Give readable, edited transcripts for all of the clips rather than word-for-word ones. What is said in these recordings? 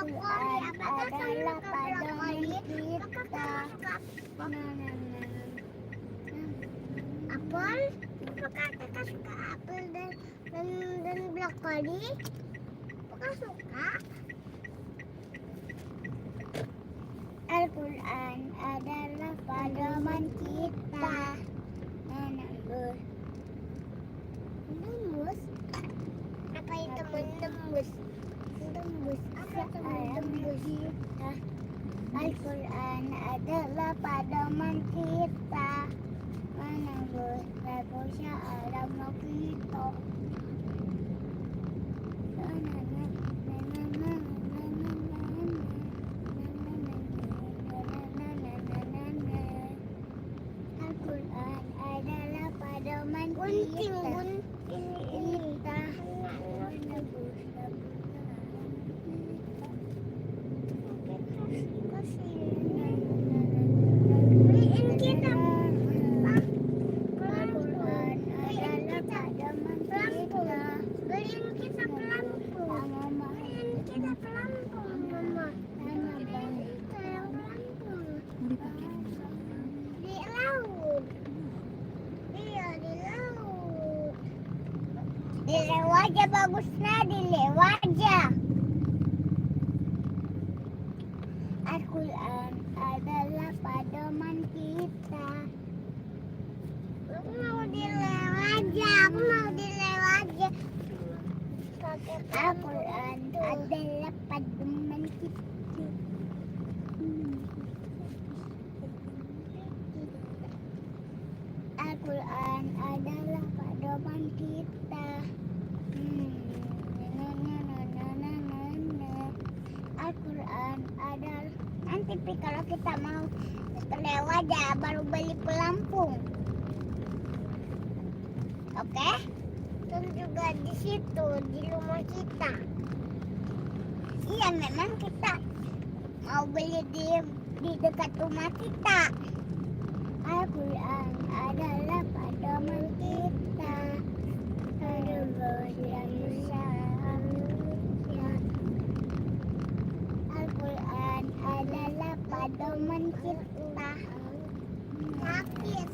Al-Quran adalah pedoman kita. Apel, apakah kakak suka apel dan brokoli? Apakah suka? Al-Quran adalah pedoman kita. Menembus. Menembus? Apa itu menembus? Menembus. Apa itu menembus? Kita. Al-Quran adalah pedoman kita. Menembus rebusnya alam kita. Al-Quran adalah pedoman kita. Beliin kita Al-Quran adalah pedoman kita. Beliin kita pelampung. Beliin kita pelampung, Mama. Di laut. Iya, di laut. Di Lewaja bagusnya di Lewaja. Al-Quran adalah pedoman kita. Aku mau di Lewaja. Aku mau di Lewaja. Al-Quran adalah pedoman kita. Al-Quran adalah pedoman kita. Al-Quran adalah nanti kalau kita mau ke Lewaja baru beli pelampung. Oke? Dan juga di situ di rumah kita. Iya, memang kita mau beli di dekat rumah kita. Al-Quran adalah pedoman kita. Al-Quran adalah pedoman kita. Sakit.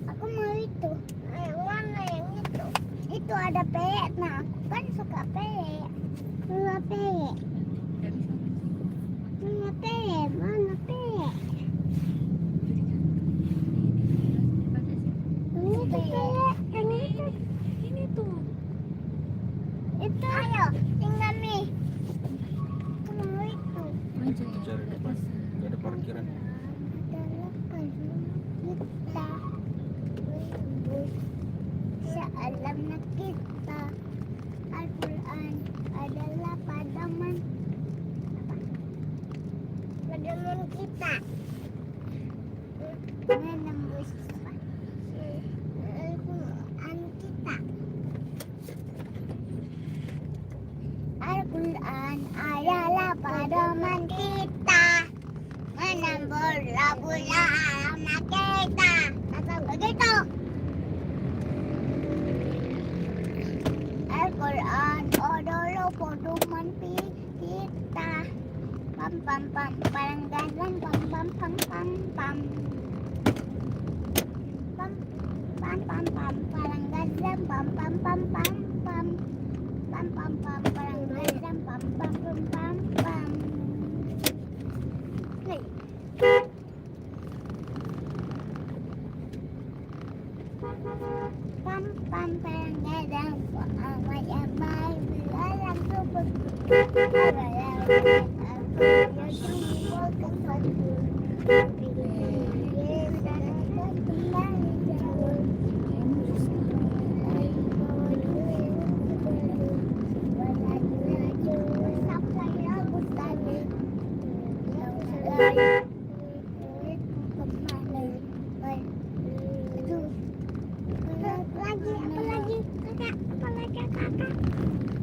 Aku mau itu. Yang mana yang itu? Itu ada peyek. Nah, aku kan suka peyek. Mana peyek? Mana peyek? Mana peyek? menembus Al-Quran kita. Al-Quran adalah pedoman kita, menembus Rabbul Alamin kita. Kata begitu. Al-Quran adalah pedoman kita. Pam pam pam parang ganyan pam pam pam pam pam. Pam pam pam pam parang ganyan pam pam pam pam pam. Pam pam pam parang ganyan pam pam pam pam pam. Hey. Pam pam parang ganyan amay-amay bilang subot.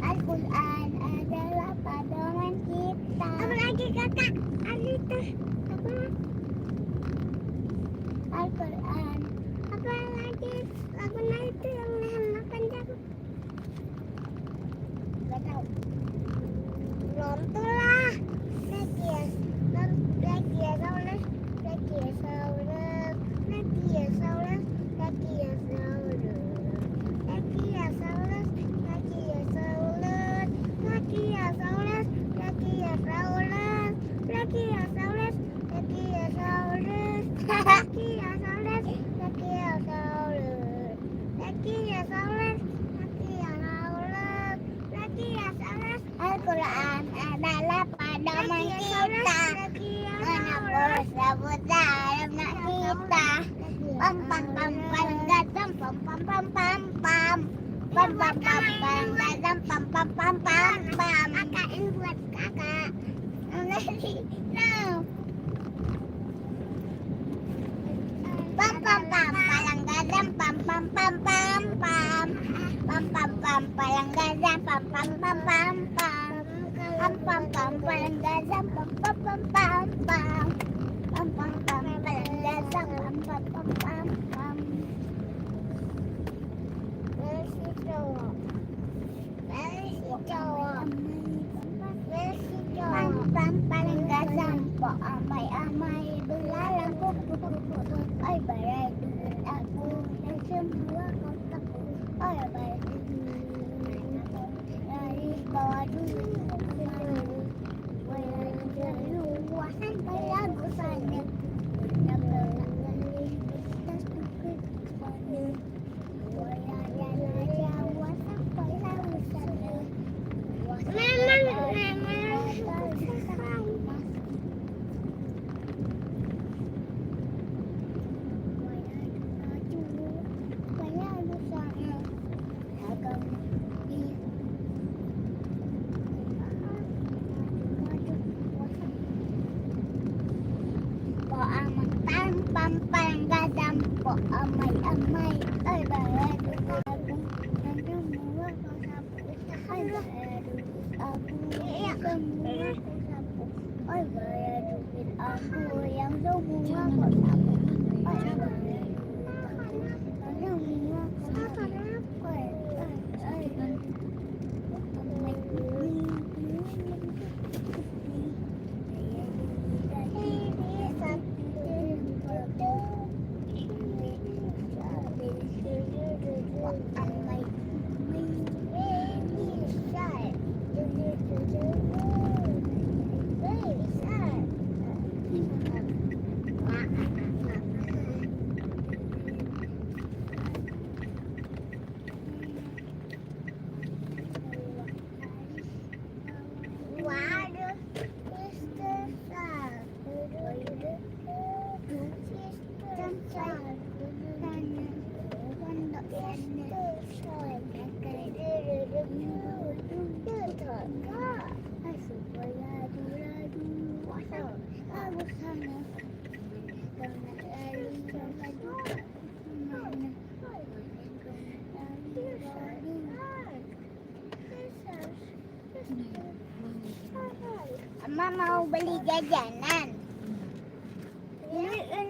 Al-Quran adalah pedoman kita. Apa lagi kakak? Alita. Apa? Al-Quran. Apa lagi? Lagunya itu yang makan jago. Gak tahu. Belum tuh lah. Lagi ya Saulus. Lagi ya Saulus. Lagi ya Saulus. Lagi ya Saulus. Lagi ya Saulus. Lagi ya Saulus. Lagi ya Saulus. Lagi ya Saulus. Lagi ya Saulus. Lagi ya Saulus. Lagi ya Saulus. Lagi ya Saulus. Lagi ya Saulus. Lagi ya Saulus. Lagi ya Saulus. Al-Quran adalah pedoman kita, menembus Rabbul Alamin kita. Pam pam pam paling ganteng pam pam pam pam pam. Pam pam pam paling ganteng pam pam pam pam pam. Kakak ini buat kakak. No. Pam pam pam paling ganteng pam pam pam pam pam. Pam pam pam paling ganteng pam pam pam pam pam. Pam pam pam paling ganteng pam pam pam pam pam. Pam pam pam paling ganteng pam pam pam pam pam. Versi cowok. Versi cowok. Versi cowok. Pam pam paling ganteng po amai-amai belalang kupu-kupu. Ay barai duit aku dan semua kotaku. Ay barai dari bawah dulu. Luasan bagusannya. Pam parang gadam po amay-amay. Ay barai duit aku dan semua kotaku. Ay barai duit aku semua kotaku. Ay barai duit aku yang semua kotaku. Ay barai duit aku yang semua kotaku. Ay mau beli jajanan.